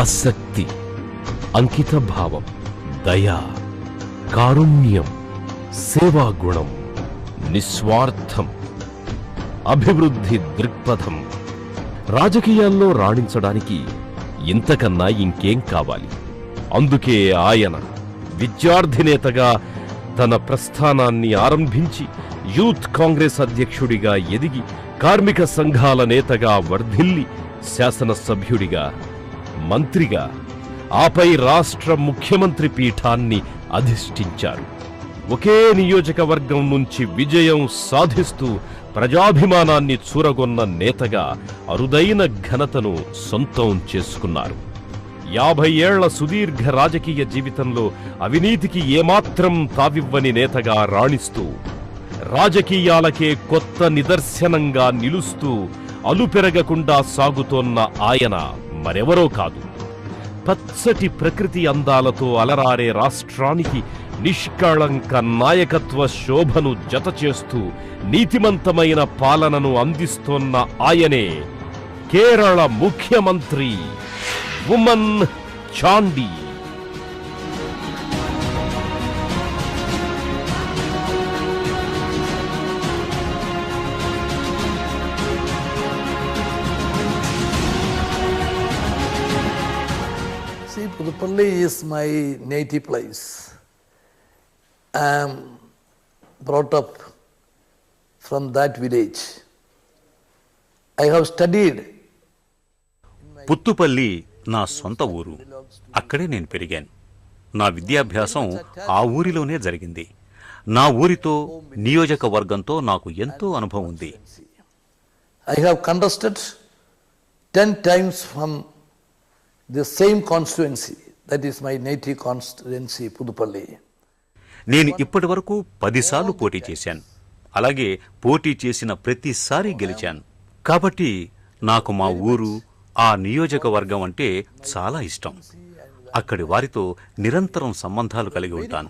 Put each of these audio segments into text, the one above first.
ఆసక్తి, అంకిత భావం, దయ, కారుణ్యం, సేవాగుణం, నిస్వార్థం, అభివృద్ధి దృక్పథం. రాజకీయాల్లో రాణించడానికి ఇంతకన్నా ఇంకేం కావాలి? అందుకే ఆయన విద్యార్థి నేతగా తన ప్రస్థానాన్ని ఆరంభించి యూత్ కాంగ్రెస్ అధ్యక్షుడిగా ఎదిగి కార్మిక సంఘాల నేతగా వర్ధిల్లి శాసనసభ్యుడిగా, మంత్రిగా, ఆపై రాష్ట్ర ముఖ్యమంత్రి పీఠాన్ని అధిష్ఠించారు. ఒకే నియోజకవర్గం నుంచి విజయం సాధిస్తూ ప్రజాభిమానాన్ని చూరగొన్న నేతగా అరుదైన ఘనతను సొంతం చేసుకున్నారు. 50 ఏళ్ల సుదీర్ఘ రాజకీయ జీవితంలో అవినీతికి ఏమాత్రం తావివ్వని నేతగా రాణిస్తూ రాజకీయాలకే కొత్త నిదర్శనంగా నిలుస్తూ అలుపెరగకుండా సాగుతోన్న ఆయన మరెవరో కాదు, పచ్చటి ప్రకృతి అందాలతో అలరారే రాష్ట్రానికి నిష్కళంక నాయకత్వ శోభను జతచేస్తూ నీతిమంతమైన పాలనను అందిస్తోన్న ఆయనే కేరళ ముఖ్యమంత్రి woman Chandy. See, Puduppally is my native place. I am brought up from that village. I have studied. Puthuppally నా సొంత ఊరు. అక్కడే నేను పెరిగాను. నా విద్యాభ్యాసం ఆ ఊరిలోనే జరిగింది. నా ఊరితో, నియోజకవర్గంతో నాకు ఎంతో అనుభవం ఉంది. I have contested 10 times from the same constituency. That is my native constituency, Puduppally. నేను ఇప్పటి వరకు 10 సార్లు పోటీ చేశాను. అలాగే పోటీ చేసిన ప్రతిసారి గెలిచాను. కాబట్టి నాకు మా ఊరు, ఆ నియోజకవర్గం అంటే చాలా ఇష్టం. అక్కడి వారితో నిరంతరం సంబంధాలు కలిగి ఉంటాను.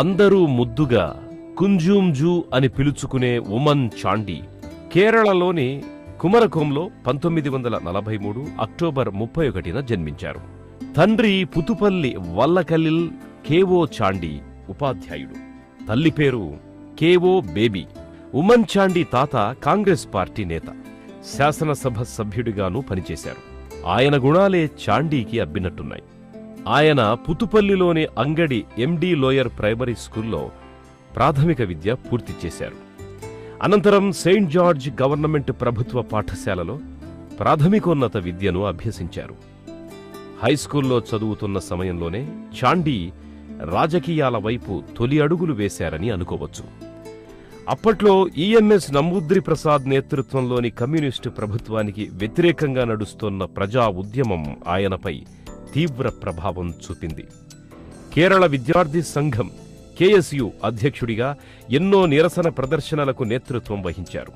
అందరూ ముద్దుగా కుంజూంజూ అని పిలుచుకునే ఉమన్ చాండీ కేరళలోని కుమరకోంలో 1943 అక్టోబర్ 31న జన్మించారు. తండ్రి పుతుపల్లి వల్లకలిల్ కేవో చాండీ ఉపాధ్యాయుడు. తల్లి పేరు కేవో బేబీ. ఉమన్ చాండీ తాత కాంగ్రెస్ పార్టీ నేత, శాసనసభ సభ్యుడిగానూ పనిచేశారు. ఆయన గుణాలే చాండీకి అబ్బినట్టున్నాయి. ఆయన పుతుపల్లిలోని అంగడి ఎండి లోయర్ ప్రైమరీ స్కూల్లో ప్రాథమిక విద్య పూర్తి చేశారు. అనంతరం సెయింట్ జార్జ్ గవర్నమెంట్ ప్రభుత్వ పాఠశాలలో ప్రాథమికోన్నత విద్యను అభ్యసించారు. హైస్కూల్లో చదువుతున్న సమయంలోనే చాండీ రాజకీయాల వైపు తొలి అడుగులు వేశారని అనుకోవచ్చు. అప్పట్లో ఈఎంఎస్ నమూద్రి ప్రసాద్ నేతృత్వంలోని కమ్యూనిస్టు ప్రభుత్వానికి వ్యతిరేకంగా నడుస్తోన్న ప్రజా ఉద్యమం ఆయనపై తీవ్ర ప్రభావం చూపింది. కేరళ విద్యార్థి సంఘం కేఎస్యు అధ్యక్షుడిగా ఎన్నో నిరసన ప్రదర్శనలకు నేతృత్వం వహించారు.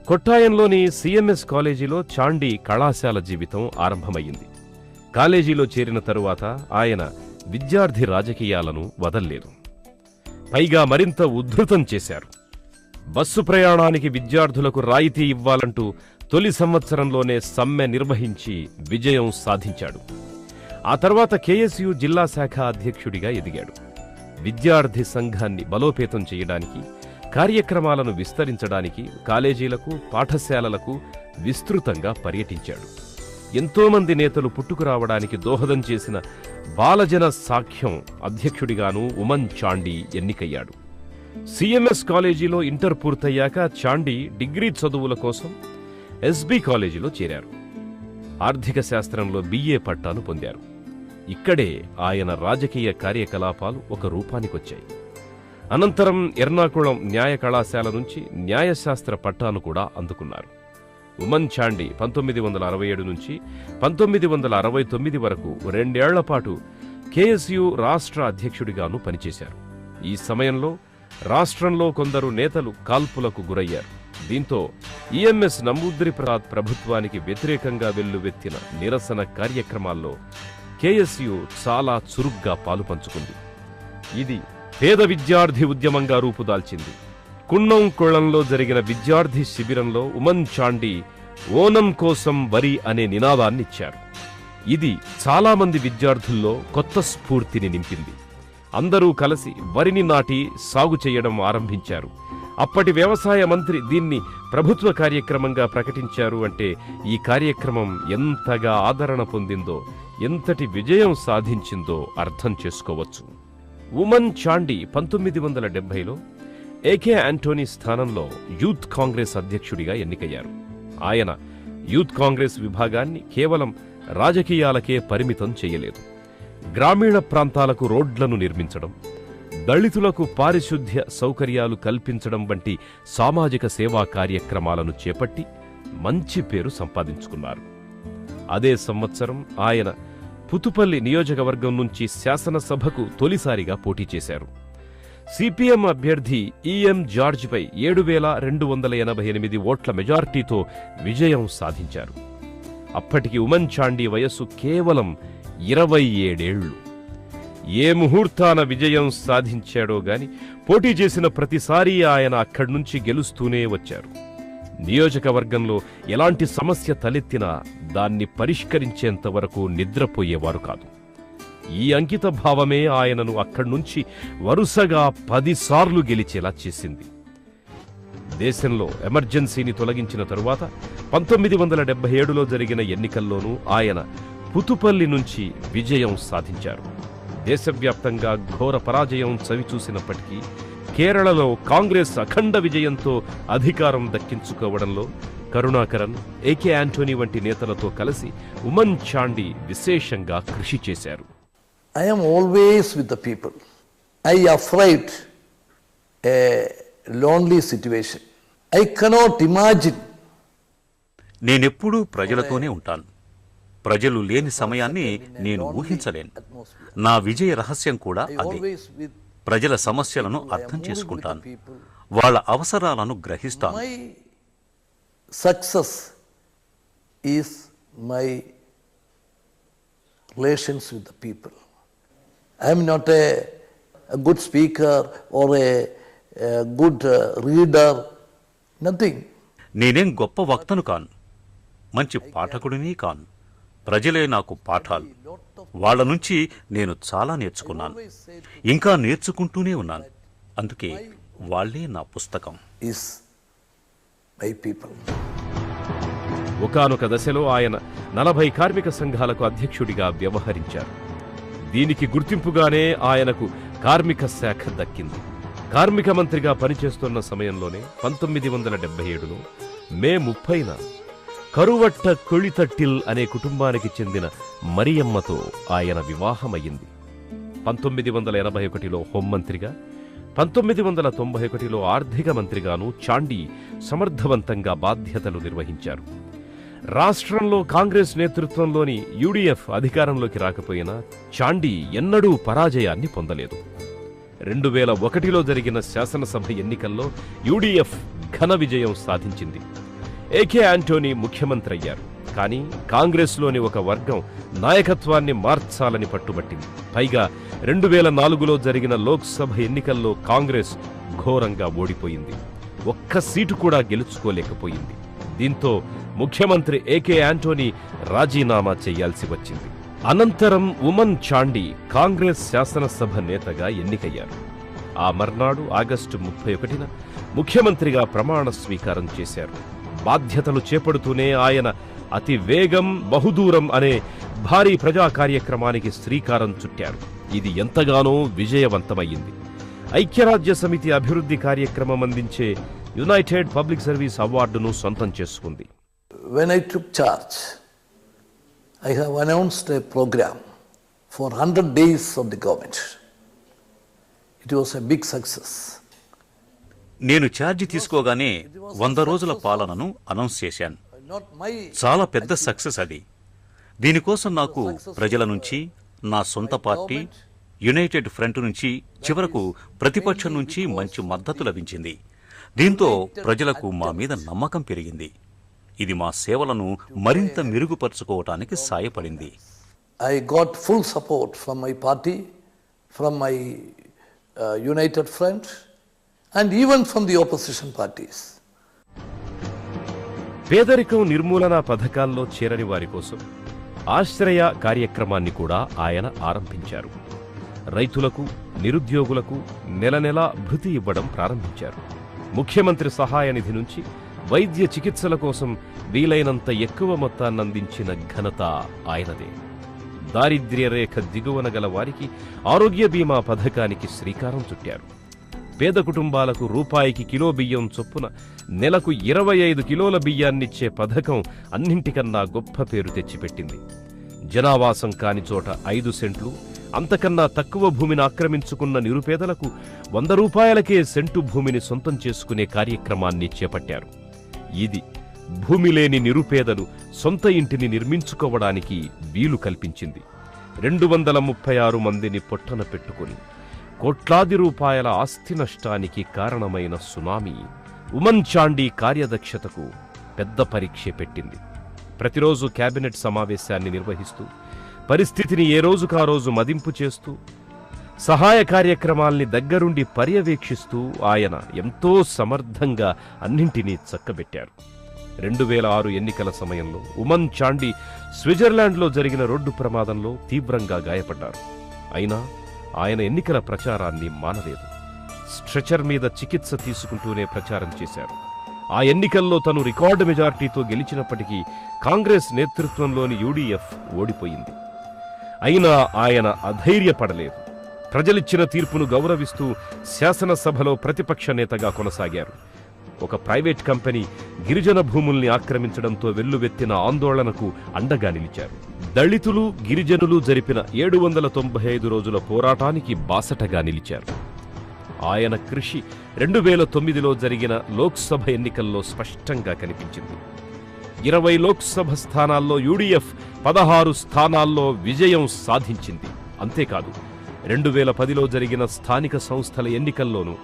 కొట్టాయంలోని సిఎంఎస్ కాలేజీలో చాండీ కళాశాల జీవితం ఆరంభమయ్యింది. కాలేజీలో చేరిన తరువాత ఆయన విద్యార్థి రాజకీయాలను వదల్లేదు. పైగా మరింత ఉద్ధృతం చేశారు. బస్సు ప్రయాణానికి విద్యార్థులకు రాయితీ ఇవ్వాలంటూ తొలి సంవత్సరంలోనే సమ్మె నిర్వహించి విజయం సాధించాడు. ఆ తర్వాత కేఎస్యు జిల్లా శాఖ అధ్యక్షుడిగా ఎదిగాడు. విద్యార్థి సంఘాన్ని బలోపేతం చేయడానికి, కార్యక్రమాలను విస్తరించడానికి కాలేజీలకు, పాఠశాలలకు విస్తృతంగా పర్యటించాడు. ఎంతోమంది నేతలు పుట్టుకురావడానికి దోహదం చేసిన బాలజన సాఖ్యం అధ్యక్షుడిగానూ ఉమన్ చాండీ ఎన్నికయ్యాడు. సిఎంఎస్ కాలేజీలో ఇంటర్ పూర్తయ్యాక చాండీ డిగ్రీ చదువుల కోసం ఎస్బీ కాలేజీలో చేరారు. ఆర్థిక శాస్త్రంలో బిఏ పట్టాను పొందారు. ఇక్కడే ఆయన రాజకీయ కార్యకలాపాలు ఒక రూపానికొచ్చాయి. అనంతరం ఎర్నాకుళం న్యాయ కళాశాల నుంచి న్యాయశాస్త్ర పట్టాను కూడా అందుకున్నారు. ఉమన్ చాండీ 1967 నుంచి 1969 వరకు 2 ఏళ్ల పాటు కేఎస్యు రాష్ట్ర అధ్యక్షుడిగాను పనిచేశారు. ఈ సమయంలో రాష్ట్రంలో కొందరు నేతలు కాల్పులకు గురయ్యారు. దీంతో ఈఎంఎస్ నమూద్రి ప్రసాద్ ప్రభుత్వానికి వ్యతిరేకంగా వెల్లువెత్తిన నిరసన కార్యక్రమాల్లో కేఎస్యు చాలా చురుగ్గా పాలుపంచుకుంది. ఇది పేద విద్యార్థి ఉద్యమంగా రూపుదాల్చింది. కున్నం కొళంలో జరిగిన విద్యార్థి శిబిరంలో ఉమన్ చాండీ ఓనం కోసం వరి అనే నినాదాన్నిచ్చారు. ఇది చాలామంది విద్యార్థుల్లో కొత్త స్ఫూర్తిని నింపింది. అందరూ కలిసి వరిని నాటి సాగు చేయడం ఆరంభించారు. అప్పటి వ్యవసాయ మంత్రి దీన్ని ప్రభుత్వ కార్యక్రమంగా ప్రకటించారు. అంటే ఈ కార్యక్రమం ఎంతగా ఆదరణ పొందిందో, ఎంతటి విజయం సాధించిందో అర్థం చేసుకోవచ్చు. ఉమన్ చాండీ 1970లో ఏకే యాంటోనీ స్థానంలో యూత్ కాంగ్రెస్ అధ్యక్షుడిగా ఎన్నికయ్యారు. ఆయన యూత్ కాంగ్రెస్ విభాగాన్ని కేవలం రాజకీయాలకే పరిమితం చేయలేదు. గ్రామీణ ప్రాంతాలకు రోడ్లను నిర్మించడం, దళితులకు పారిశుద్ధ్య సౌకర్యాలు కల్పించడం వంటి సామాజిక సేవా కార్యక్రమాలను చేపట్టి మంచి పేరు సంపాదించుకున్నారు. అదే సంవత్సరం ఆయన పుతుపల్లి నియోజకవర్గం నుంచి శాసనసభకు తొలిసారిగా పోటీ చేశారు. సిపిఎం అభ్యర్థి ఈఎం జార్జ్పై 7,288 ఓట్ల మెజార్టీతో విజయం సాధించారు. అప్పటికి ఉమన్ చాండీ వయస్సు కేవలం 27 ఏళ్లు. ఏ ముహూర్తాన విజయం సాధించాడో గాని పోటీ చేసిన ప్రతిసారీ ఆయన అక్కడి నుంచి గెలుస్తూనే వచ్చారు. నియోజకవర్గంలో ఎలాంటి సమస్య తలెత్తినా దాన్ని పరిష్కరించేంత వరకు నిద్రపోయేవారు కాదు. ఈ అంకిత భావమే ఆయనను అక్కడి నుంచి వరుసగా 10 సార్లు గెలిచేలా చేసింది. దేశంలో ఎమర్జెన్సీని తొలగించిన తరువాత 1977లో జరిగిన ఎన్నికల్లోనూ ఆయన పుతుపల్లి నుంచి విజయం సాధించారు. దేశవ్యాప్తంగా ఘోర పరాజయం చవిచూసినప్పటికీ కేరళలో కాంగ్రెస్ అఖండ విజయంతో అధికారం దక్కించుకోవడంలో కరుణాకరన్, ఏకే యాంటోనీ వంటి నేతలతో కలిసి ఉమన్ చాండీ విశేషంగా కృషి చేశారు. I am always with the people. I afraid a lonely situation. I cannot imagine. నేనెప్పుడూ ప్రజలతోనే ఉంటాను. ప్రజలు లేని సమయాన్ని నేను ఊహించలేను. నా విజయ రహస్యం కూడా అదే. ప్రజల సమస్యలను అర్థం చేసుకుంటాను, వాళ్ళ అవసరాలను గ్రహిస్తాను. My success is my relations with the people. I am not a good speaker or a good reader, nothing. నేనేం గొప్ప వక్తను కాను, మంచి పాఠకుడిని కాను. ప్రజలే నాకు పాఠాలు. వాళ్ళ నుంచి నేను చాలా నేర్చుకున్నాను, ఇంకా నేర్చుకుంటూనే ఉన్నాను. అందుకే వాళ్ళే నా పుస్తకం. Is my people. ఒకానొక దశలో ఆయన 40 కార్మిక సంఘాలకు అధ్యక్షుడిగా వ్యవహరించారు. దీనికి గుర్తింపుగానే ఆయనకు కార్మిక శాఖ దక్కింది. కార్మిక మంత్రిగా పనిచేస్తున్న సమయంలోనే 1977లో మే 30న కరువట్ట కొళితట్టిల్ అనే కుటుంబానికి చెందిన మరియమ్మతో ఆయన వివాహమయ్యింది. 1981లో హోంమంత్రిగా, 1991లో ఆర్థిక మంత్రిగాను చాండీ సమర్థవంతంగా బాధ్యతలు నిర్వహించారు. రాష్ట్రంలో కాంగ్రెస్ నేతృత్వంలోని యూడీఎఫ్ అధికారంలోకి రాకపోయినా చాండీ ఎన్నడూ పరాజయాన్ని పొందలేదు. 2001లో జరిగిన శాసనసభ ఎన్నికల్లో యూడీఎఫ్ ఘన విజయం సాధించింది. ఏకే యాంటోనీ ముఖ్యమంత్రి అయ్యారు. కానీ కాంగ్రెస్లోని ఒక వర్గం నాయకత్వాన్ని మార్చాలని పట్టుబట్టింది. పైగా 2004లో జరిగిన లోక్సభ ఎన్నికల్లో కాంగ్రెస్ ఘోరంగా ఓడిపోయింది. ఒక్క సీటు కూడా గెలుచుకోలేకపోయింది. దీంతో ముఖ్యమంత్రి ఏకే యాంటోనీ రాజీనామా చేయాల్సి వచ్చింది. అనంతరం ఉమన్ చాండీ కాంగ్రెస్ శాసనసభ నేతగా ఎన్నికయ్యారు. ఆ మర్నాడు ఆగస్టు 31న ముఖ్యమంత్రిగా ప్రమాణ స్వీకారం చేశారు. బాధ్యతలు చేపడుతూనే ఆయన అతి వేగం బహుదూరం అనే భారీ ప్రజా కార్యక్రమానికి శ్రీకారం చుట్టారు. ఇది ఎంతగానో విజయవంతమయ్యింది. ఐక్యరాజ్య సమితి అభివృద్ధి కార్యక్రమం అందించే యునైటెడ్ పబ్లిక్ సర్వీస్ అవార్డును సొంతం చేసుకుంది. When I took charge, I have announced a program for 100 days of the government. It was a big success. నేను ఛార్జీ తీసుకోగానే 100 రోజుల పాలనను అనౌన్స్ చేశాను. Not my చాలా పెద్ద సక్సెస్ అది. దీనికోసం నాకు ప్రజల నుంచి, నా సొంత పార్టీ యునైటెడ్ ఫ్రంట్ నుంచి, చివరకు ప్రతిపక్షం నుంచి మంచి మద్దతు లభించింది. దీంతో ప్రజలకు మా మీద నమ్మకం పెరిగింది. ఇది మా సేవలను మరింత మెరుగుపరుచుకోవటానికి సాయపడింది. I got full support from my party, from my United Front, and even from the opposition parties. పేదరికం నిర్మూలన పథకాల్లో చేరని వారి కోసం ఆశ్రయ కార్యక్రమాన్ని కూడా ఆయన ఆరంభించారు. రైతులకు, నిరుద్యోగులకు నెల నెలా భృతి ఇవ్వడం ప్రారంభించారు. ముఖ్యమంత్రి సహాయ నిధి నుంచి వైద్య చికిత్సల కోసం వీలైనంత ఎక్కువ మొత్తాన్నందించిన ఘనత ఆయనదే. దారిద్ర్య రేఖ దిగువన గల వారికి ఆరోగ్య బీమా పథకానికి శ్రీకారం చుట్టారు. పేద కుటుంబాలకు రూపాయికి కిలో బియ్యం చొప్పున నెలకు 25 కిలోల బియ్యాన్నిచ్చే పథకం అన్నింటికన్నా గొప్ప పేరు తెచ్చిపెట్టింది. జనావాసం కాని చోట 5 సెంట్లు, అంతకన్నా తక్కువ భూమిని ఆక్రమించుకున్న నిరుపేదలకు 100 రూపాయలకే సెంటు భూమిని సొంతం చేసుకునే కార్యక్రమాన్ని చేపట్టారు. ఇది భూమి లేని నిరుపేదలు సొంత ఇంటిని నిర్మించుకోవడానికి వీలు కల్పించింది. 236 మందిని పొట్టన పెట్టుకుని కోట్లాది రూపాయల ఆస్తి నష్టానికి కారణమైన సునామీ ఉమన్ చాండీ కార్యదక్షతకు పెద్ద పరీక్ష పెట్టింది. ప్రతిరోజు కేబినెట్ సమావేశాన్ని నిర్వహిస్తూ, పరిస్థితిని ఏ రోజుకా రోజు మదింపు చేస్తూ, సహాయ కార్యక్రమాల్ని దగ్గరుండి పర్యవేక్షిస్తూ ఆయన ఎంతో సమర్థంగా అన్నింటినీ చక్కబెట్టారు. 2006 ఎన్నికల సమయంలో ఉమన్ చాండీ స్విట్జర్లాండ్లో జరిగిన రోడ్డు ప్రమాదంలో తీవ్రంగా గాయపడ్డారు. అయినా ఆయన ఎన్నికల ప్రచారాన్ని మానలేదు. స్ట్రెచర్ మీద చికిత్స తీసుకుంటూనే ప్రచారం చేశారు. ఆ ఎన్నికల్లో తను రికార్డు మెజార్టీతో గెలిచినప్పటికీ కాంగ్రెస్ నేతృత్వంలోని యూడీఎఫ్ ఓడిపోయింది. అయినా ఆయన అధైర్యపడలేదు. ప్రజలిచ్చిన తీర్పును గౌరవిస్తూ శాసనసభలో ప్రతిపక్ష నేతగా కొనసాగారు. ఒక ప్రైవేట్ కంపెనీ గిరిజన భూముల్ని ఆక్రమించడంతో వెల్లువెత్తిన ఆందోళనకు అండగా నిలిచారు. దళితులు, గిరిజనులు జరిపిన 795 రోజుల పోరాటానికి బాసటగా నిలిచారు. ఆయన కృషి 2009లో జరిగిన లోక్సభ ఎన్నికల్లో స్పష్టంగా కనిపించింది. 20 లోక్సభ స్థానాల్లో యూడీఎఫ్ 16 స్థానాల్లో విజయం సాధించింది. అంతేకాదు, 2010లో జరిగిన స్థానిక సంస్థల ఎన్నికల్లోనూ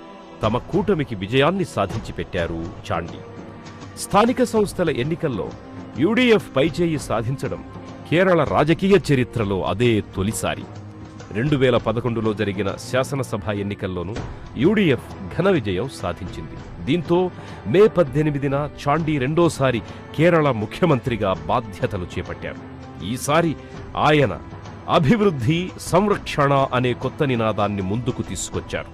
తమ కూటమికి విజయాన్ని సాధించి పెట్టారు చాండీ. స్థానిక సంస్థల ఎన్నికల్లో యూడీఎఫ్ పైచేయి సాధించడం కేరళ రాజకీయ చరిత్రలో అదే తొలిసారి. 2011లో జరిగిన శాసనసభ ఎన్నికల్లోనూ యూడీఎఫ్ ఘన విజయం సాధించింది. దీంతో మే 18న చాండీ రెండోసారి కేరళ ముఖ్యమంత్రిగా బాధ్యతలు చేపట్టారు. ఈసారి ఆయన అభివృద్ధి, సంరక్షణ అనే కొత్త నినాదాన్ని ముందుకు తీసుకొచ్చారు.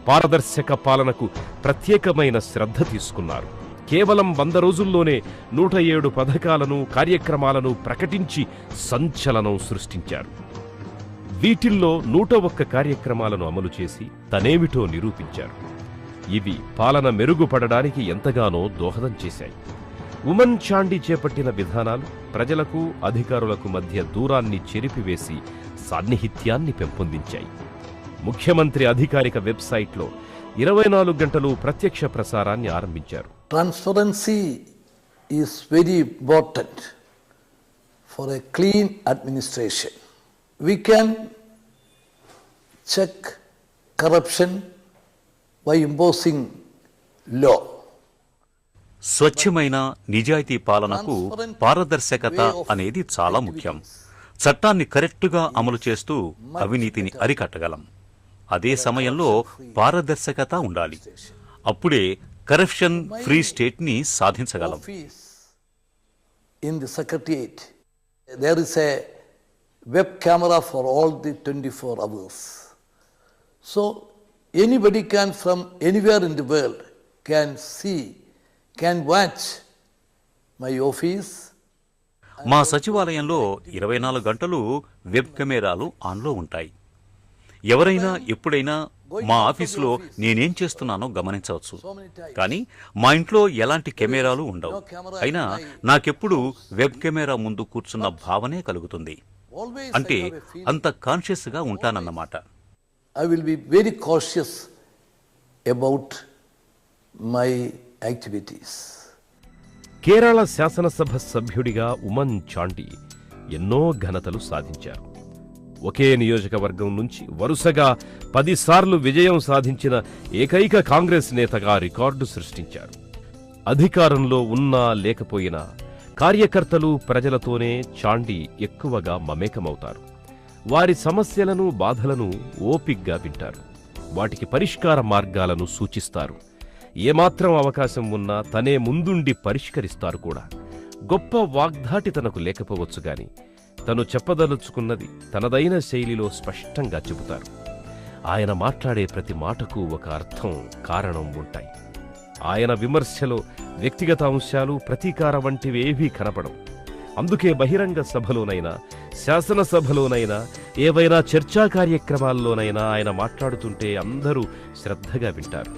పారదర్శక పాలనకు ప్రత్యేకమైన శ్రద్ధ తీసుకున్నారు. కేవలం 100 రోజుల్లోనే 107 పథకాలను, కార్యక్రమాలను ప్రకటించి సంచలనం సృష్టించారు. వీటిల్లో 101 కార్యక్రమాలను అమలు చేసి తనేమిటో నిరూపించారు. ఇవి పాలన మెరుగుపడడానికి ఎంతగానో దోహదం చేశాయి. ఉమన్ చాండీ చేపట్టిన విధానాలు ప్రజలకు, అధికారులకు మధ్య దూరాన్ని చెరిపివేసి సాన్నిహిత్యాన్ని పెంపొందించాయి. ముఖ్యమంత్రి అధికారిక వెబ్సైట్లో 24 గంటలు ప్రత్యక్ష ప్రసారాన్ని ఆరంభించారు. Transparency is very important for a clean administration. We can check corruption by imposing law. స్వచ్ఛమైన నిజాయితీ పాలనకు పారదర్శకత అనేది చాలా ముఖ్యం. చట్టాన్ని కరెక్టుగా అమలు చేస్తూ అవినీతిని అరికట్టగలం. అదే సమయంలో పారదర్శకత ఉండాలి. అప్పుడే కరప్షన్ ఫ్రీ స్టేట్ ని సాధించగలం. In the secretariat, there is a web camera for all the 24 hours. So anybody can from anywhere in the world can see, can watch my office. మా సచివాలయంలో 24 గంటలు వెబ్ కెమెరాలు ఆన్లో ఉంటాయి. ఎవరైనా ఎప్పుడైనా మా ఆఫీసులో నేనేం చేస్తున్నానో గమనించవచ్చు. కానీ మా ఇంట్లో ఎలాంటి కెమెరాలు ఉండవు. అయినా నాకెప్పుడు వెబ్ కెమెరా ముందు కూర్చున్న భావనే కలుగుతుంది. అంటే అంత కాన్షియస్ గా ఉంటానన్నమాట. I will be very cautious about my activities. Kerala శాసనసభ సభ్యుడిగా ఉమన్ చాండీ ఎన్నో ఘనతలు సాధించారు. ఒకే నియోజకవర్గం నుంచి వరుసగా 10 సార్లు విజయం సాధించిన ఏకైక కాంగ్రెస్ నేతగా రికార్డు సృష్టించారు. అధికారంలో ఉన్నా లేకపోయినా కార్యకర్తలు ప్రజలతోనే చాండీ ఎక్కువగా మమేకమవుతారు. వారి సమస్యలను, బాధలను ఓపిగ్గా వింటారు. వాటికి పరిష్కార మార్గాలను సూచిస్తారు. ఏమాత్రం అవకాశం ఉన్నా తనే ముందుండి పరిష్కరిస్తారు కూడా. గొప్ప వాగ్ధాటి తనకు లేకపోవచ్చు గాని తను చెప్పదలుచుకున్నది తనదైన శైలిలో స్పష్టంగా చెబుతారు. ఆయన మాట్లాడే ప్రతి మాటకు ఒక అర్థం, కారణం ఉంటాయి. ఆయన విమర్శలో వ్యక్తిగత అంశాలు, ప్రతీకార వంటివేవీ కనపడవు. అందుకే బహిరంగ సభలోనైనా, శాసనసభలోనైనా, ఏవైనా చర్చా కార్యక్రమాల్లోనైనా ఆయన మాట్లాడుతుంటే అందరూ శ్రద్ధగా వింటారు.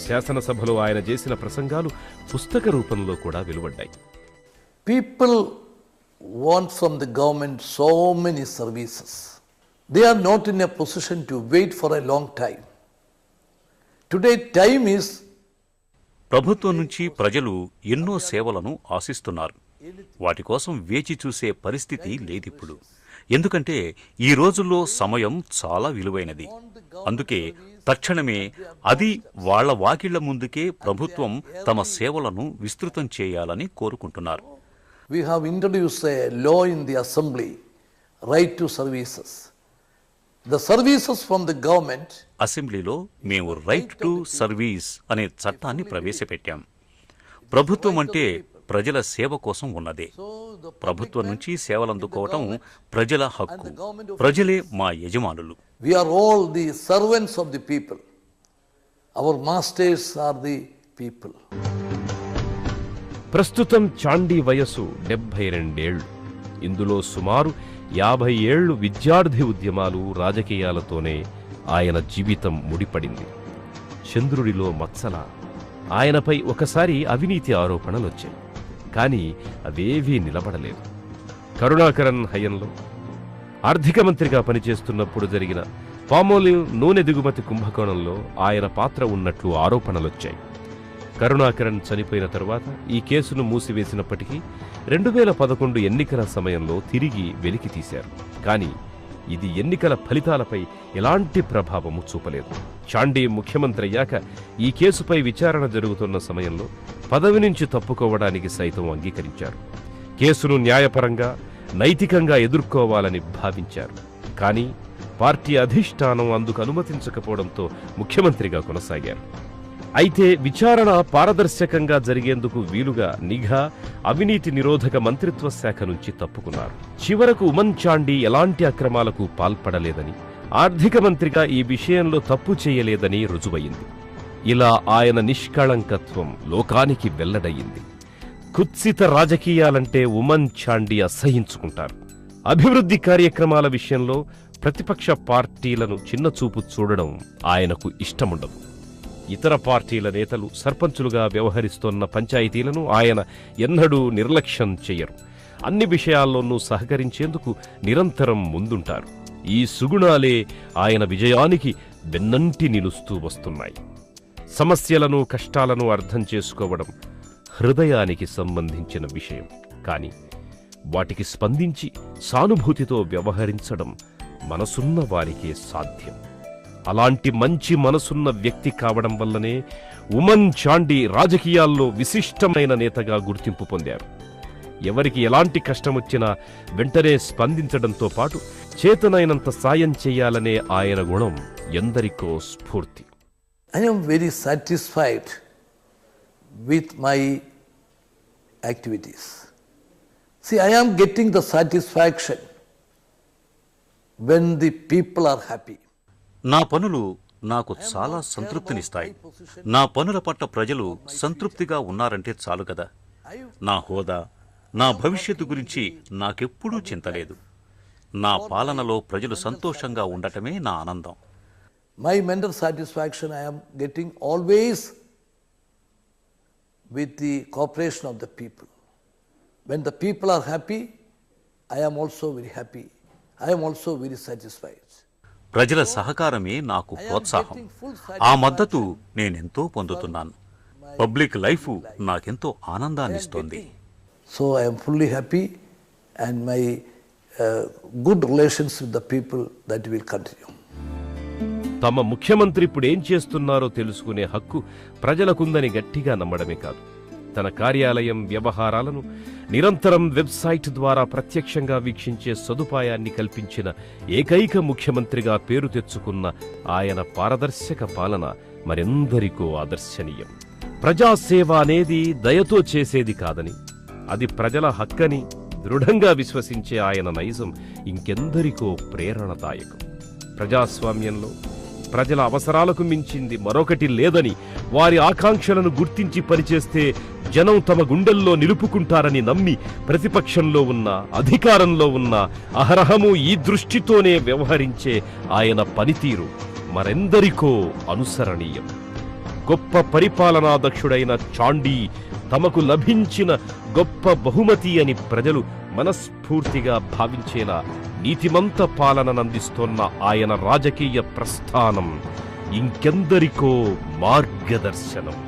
శాసనసభలో ఆయన చేసిన ప్రసంగాలు పుస్తక రూపంలో కూడా వెలువడ్డాయి. People want from the government so many services. They are not in a position to wait for a long time. Today time is. ప్రభుత్వం నుంచి ప్రజలు ఎన్నో సేవలను ఆశిస్తున్నారు. వాటి కోసం వేచి చూసే పరిస్థితి లేదిప్పుడు. ఎందుకంటే ఈ రోజుల్లో సమయం చాలా విలువైనది. అందుకే తక్షణమే అది వాళ్ల వాకిళ్ల ముందుకే ప్రభుత్వం తమ సేవలను విస్తృతం చేయాలని కోరుకుంటున్నారు. We have introduced a law in the assembly, right to services. The services from the government. అసెంబ్లీలో మేము రైట్ టు సర్వీస్ అనే చట్టాన్ని ప్రవేశపెట్టాం. ప్రభుత్వం అంటే ప్రజల సేవ కోసం ఉన్నదే. ప్రభుత్వం నుంచి సేవలందుకోవటం ప్రజల హక్కు. ప్రజలే మా యజమానులు. We are all the servants of the people. Our masters are the people. ప్రస్తుతం చాండీ వయస్సు 72 ఏళ్లు. ఇందులో సుమారు 50 ఏళ్లు విద్యార్థి ఉద్యమాలు, రాజకీయాలతోనే ఆయన జీవితం ముడిపడింది. చంద్రుడిలో మత్సల ఆయనపై ఒకసారి అవినీతి ఆరోపణలొచ్చాయి. కానీ అవేవీ నిలబడలేదు. కరుణాకరన్ హయంలో ఆర్థిక మంత్రిగా పనిచేస్తున్నప్పుడు జరిగిన పామోలివ్ నూనె దిగుమతి కుంభకోణంలో ఆయన పాత్ర ఉన్నట్లు ఆరోపణలొచ్చాయి. కరుణాకరన్ చనిపోయిన తరువాత ఈ కేసును మూసివేసినప్పటికీ 2011 ఎన్నికల సమయంలో తిరిగి వెలికితీశారు. కానీ ఇది ఎన్నికల ఫలితాలపై ఎలాంటి ప్రభావము చూపలేదు. చాండీ ముఖ్యమంత్రి అయ్యాక ఈ కేసుపై విచారణ జరుగుతున్న సమయంలో పదవి నుంచి తప్పుకోవడానికి సైతం అంగీకరించారు. కేసును న్యాయపరంగా, నైతికంగా ఎదుర్కోవాలని భావించారు. కానీ పార్టీ అధిష్టానం అందుకు అనుమతించకపోవడంతో ముఖ్యమంత్రిగా కొనసాగారు. అయితే విచారణ పారదర్శకంగా జరిగేందుకు వీలుగా నిఘా, అవినీతి నిరోధక మంత్రిత్వ శాఖ నుంచి తప్పుకున్నారు. చివరకు ఉమన్ చాండీ ఎలాంటి అక్రమాలకు పాల్పడలేదని, ఆర్థిక మంత్రిగా ఈ విషయంలో తప్పు చేయలేదని రుజువయింది. ఇలా ఆయన నిష్కళంకత్వం లోకానికి వెల్లడయింది. కుత్సిత రాజకీయాలంటే ఉమన్ చాండీ అసహించుకుంటారు. అభివృద్ధి కార్యక్రమాల విషయంలో ప్రతిపక్ష పార్టీలను చిన్నచూపు చూడడం ఆయనకు ఇష్టముండదు. ఇతర పార్టీల నేతలు సర్పంచులుగా వ్యవహరిస్తోన్న పంచాయతీలను ఆయన ఎన్నడూ నిర్లక్ష్యం చెయ్యరు. అన్ని విషయాల్లోనూ సహకరించేందుకు నిరంతరం ముందుంటారు. ఈ సుగుణాలే ఆయన విజయానికి వెన్నంటి నిలుస్తూ వస్తున్నాయి. సమస్యలను, కష్టాలను అర్థం చేసుకోవడం హృదయానికి సంబంధించిన విషయం. కానీ వాటికి స్పందించి సానుభూతితో వ్యవహరించడం మనసున్న వారికే సాధ్యం. అలాంటి మంచి మనసున్న వ్యక్తి కావడం వల్లనే ఉమన్ చాండీ రాజకీయాల్లో విశిష్టమైన నేతగా గుర్తింపు పొందారు. ఎవరికి ఎలాంటి కష్టమొచ్చినా వెంటనే స్పందించడంతో పాటు చేతనైనంత సాయం చేయాలనే ఆయన గుణం ఎందరికో స్ఫూర్తి. I am very satisfied with my activities. See, I am getting the satisfaction when the people are happy. నా పనులు నాకు చాలా సంతృప్తినిస్తాయి. నా పనుల పట్ల ప్రజలు సంతృప్తిగా ఉన్నారంటే చాలు కదా. నా హోదా, నా భవిష్యత్తు గురించి నాకెప్పుడూ చింతలేదు. నా పాలనలో ప్రజలు సంతోషంగా ఉండటమే నా ఆనందం. My mental satisfaction I am getting always with the cooperation of the people. When the people are happy, I am also very happy. I am also very satisfied. ప్రజల సహకారమే నాకు ప్రోత్సాహం. ఆ మద్దతు నేనెంతో పొందుతున్నాను. పబ్లిక్ లైఫ్ నాకెంతో ఆనందాన్నిస్తోంది. So I am fully happy and my good relations with the people that will continue. తమ ముఖ్యమంత్రి ఇప్పుడేం చేస్తున్నారో తెలుసుకునే హక్కు ప్రజలకుందని గట్టిగా నమ్మడమే కాదు, తన కార్యాలయం వ్యవహారాలను నిరంతరం వెబ్సైట్ ద్వారా ప్రత్యక్షంగా వీక్షించే సదుపాయాన్ని కల్పించిన ఏకైక ముఖ్యమంత్రిగా పేరు తెచ్చుకున్న ఆయన పారదర్శక పాలన మరెందరికో ఆదర్శనీయం. ప్రజాసేవ అనేది దయతో చేసేది కాదని, అది ప్రజల హక్కని దృఢంగా విశ్వసించే ఆయన నైజం ఇంకెందరికో ప్రేరణదాయకం. ప్రజాస్వామ్యంలో ప్రజల అవసరాలకు మించింది మరొకటి లేదని, వారి ఆకాంక్షలను గుర్తించి పనిచేస్తే జనం తమ గుండెల్లో నిలుపుకుంటారని నమ్మి ప్రతిపక్షంలో ఉన్న, అధికారంలో ఉన్న అహరహము ఈ దృష్టితోనే వ్యవహరించే ఆయన పనితీరు మరెందరికో అనుసరణీయం. గొప్ప పరిపాలనాదక్షుడైన చాండీ తమకు లభించిన గొప్ప బహుమతి అని ప్రజలు మనస్ఫూర్తిగా భావించేలా నీతిమంత పాలననందిస్తోన్న ఆయన రాజకీయ ప్రస్థానం ఇంకెందరికో మార్గదర్శనం.